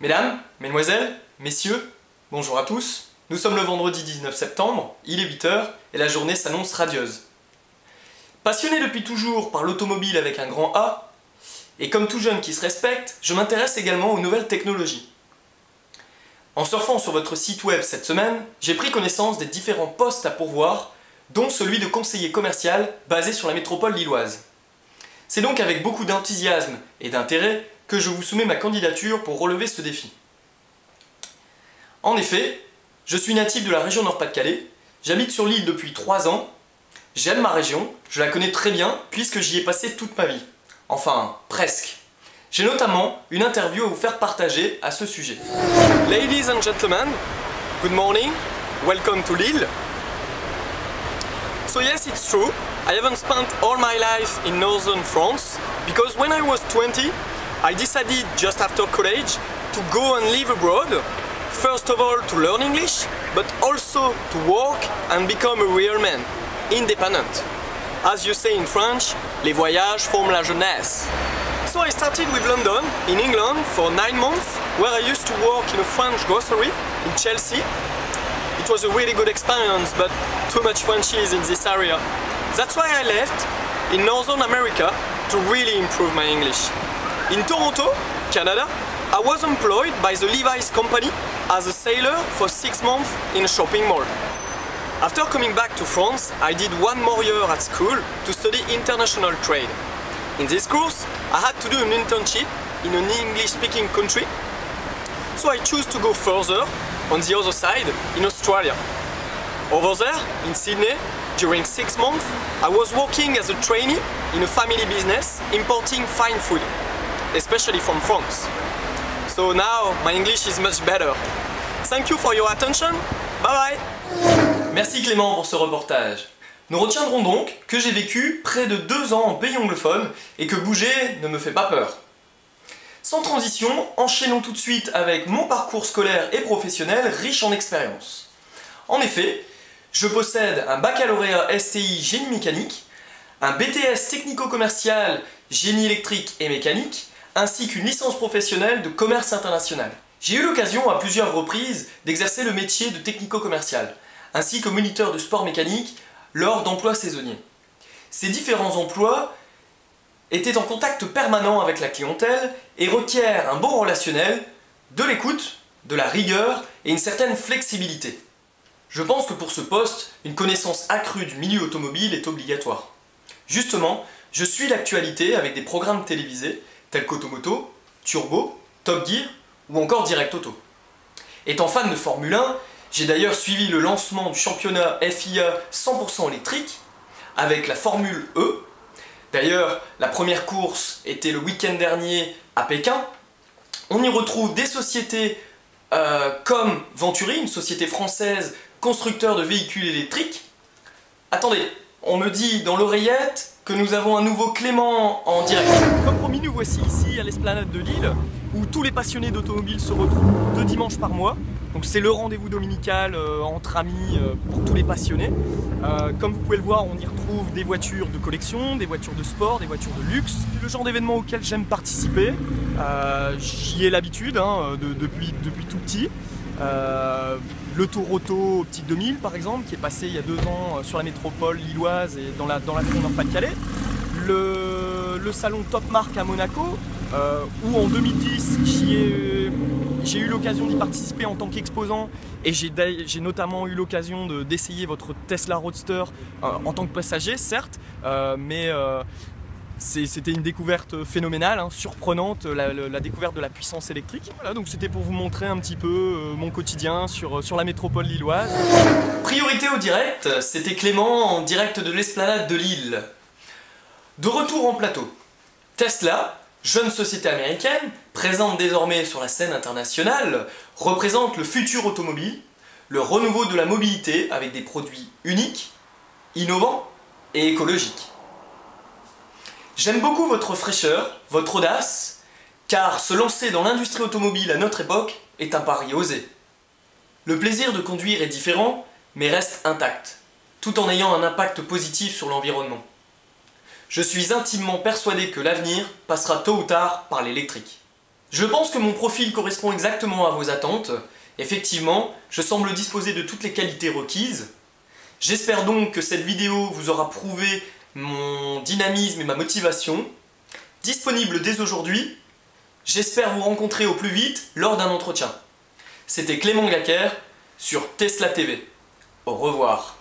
Mesdames, Mesdemoiselles, Messieurs, bonjour à tous. Nous sommes le vendredi 19 septembre, il est 8 h et la journée s'annonce radieuse. Passionné depuis toujours par l'automobile avec un grand A, et comme tout jeune qui se respecte, je m'intéresse également aux nouvelles technologies. En surfant sur votre site web cette semaine, j'ai pris connaissance des différents postes à pourvoir, dont celui de conseiller commercial basé sur la métropole lilloise. C'est donc avec beaucoup d'enthousiasme et d'intérêt que je vous soumets ma candidature pour relever ce défi. En effet, je suis natif de la région Nord-Pas-de-Calais, j'habite sur l'île depuis 3 ans, j'aime ma région, je la connais très bien puisque j'y ai passé toute ma vie. Enfin, presque. J'ai notamment une interview à vous faire partager à ce sujet. Ladies and gentlemen, good morning, welcome to Lille. So yes, it's true, I haven't spent all my life in northern France because when I was 20, I decided just after college to go and live abroad, first of all to learn English, but also to work and become a real man, independent. As you say in French, les voyages forment la jeunesse. So I started with London, in England, for 9 months, where I used to work in a French grocery in Chelsea. It was a really good experience, but too much Frenchies in this area. That's why I left in Northern America to really improve my English. In Toronto, Canada, I was employed by the Levi's company as a sailor for 6 months in a shopping mall. After coming back to France, I did 1 more year at school to study international trade. In this course, I had to do an internship in an English-speaking country, so I chose to go further, on the other side, in Australia. Over there, in Sydney, during 6 months, I was working as a trainee in a family business importing fine food, especially from France. So now my English is much better. Thank you for your attention. Bye bye. Merci Clément pour ce reportage. Nous retiendrons donc que j'ai vécu près de 2 ans en pays anglophone et que bouger ne me fait pas peur. Sans transition, enchaînons tout de suite avec mon parcours scolaire et professionnel riche en expérience. En effet, je possède un baccalauréat STI génie mécanique, un BTS technico-commercial génie électrique et mécanique, ainsi qu'une licence professionnelle de commerce international. J'ai eu l'occasion à plusieurs reprises d'exercer le métier de technico-commercial, ainsi que moniteur de sport mécanique lors d'emplois saisonniers. Ces différents emplois étaient en contact permanent avec la clientèle et requièrent un bon relationnel, de l'écoute, de la rigueur et une certaine flexibilité. Je pense que pour ce poste, une connaissance accrue du milieu automobile est obligatoire. Justement, je suis l'actualité avec des programmes télévisés tels qu'Automoto, Turbo, Top Gear ou encore Direct Auto. Étant fan de Formule 1, j'ai d'ailleurs suivi le lancement du championnat FIA 100% électrique avec la Formule E. D'ailleurs, la première course était le week-end dernier à Pékin. On y retrouve des sociétés comme Venturi, une société française constructeur de véhicules électriques. Attendez, on me dit dans l'oreillette que nous avons un nouveau Clément en direct. Comme promis, nous voici ici à l'esplanade de Lille, où tous les passionnés d'automobile se retrouvent 2 dimanches par mois. Donc c'est le rendez-vous dominical entre amis pour tous les passionnés. Comme vous pouvez le voir, on y retrouve des voitures de collection, des voitures de sport, des voitures de luxe. C'est le genre d'événement auquel j'aime participer. J'y ai l'habitude depuis tout petit. Le Tour Auto Optique 2000 par exemple, qui est passé il y a 2 ans sur la métropole lilloise et dans la région Nord-Pas-de-Calais. Le salon Top Marque à Monaco, où en 2010 j'ai eu l'occasion d'y participer en tant qu'exposant et j'ai notamment eu l'occasion d'essayer votre Tesla Roadster en tant que passager, certes, mais c'était une découverte phénoménale, surprenante, la découverte de la puissance électrique. Voilà, donc c'était pour vous montrer un petit peu mon quotidien sur la métropole lilloise. Priorité au direct, c'était Clément en direct de l'esplanade de Lille. De retour en plateau, Tesla, jeune société américaine, présente désormais sur la scène internationale, représente le futur automobile, le renouveau de la mobilité avec des produits uniques, innovants et écologiques. J'aime beaucoup votre fraîcheur, votre audace, car se lancer dans l'industrie automobile à notre époque est un pari osé. Le plaisir de conduire est différent, mais reste intact, tout en ayant un impact positif sur l'environnement. Je suis intimement persuadé que l'avenir passera tôt ou tard par l'électrique. Je pense que mon profil correspond exactement à vos attentes. Effectivement, je semble disposer de toutes les qualités requises. J'espère donc que cette vidéo vous aura prouvé mon dynamisme et ma motivation. Disponible dès aujourd'hui, j'espère vous rencontrer au plus vite lors d'un entretien. C'était Clément Gacker sur Tesla TV. Au revoir.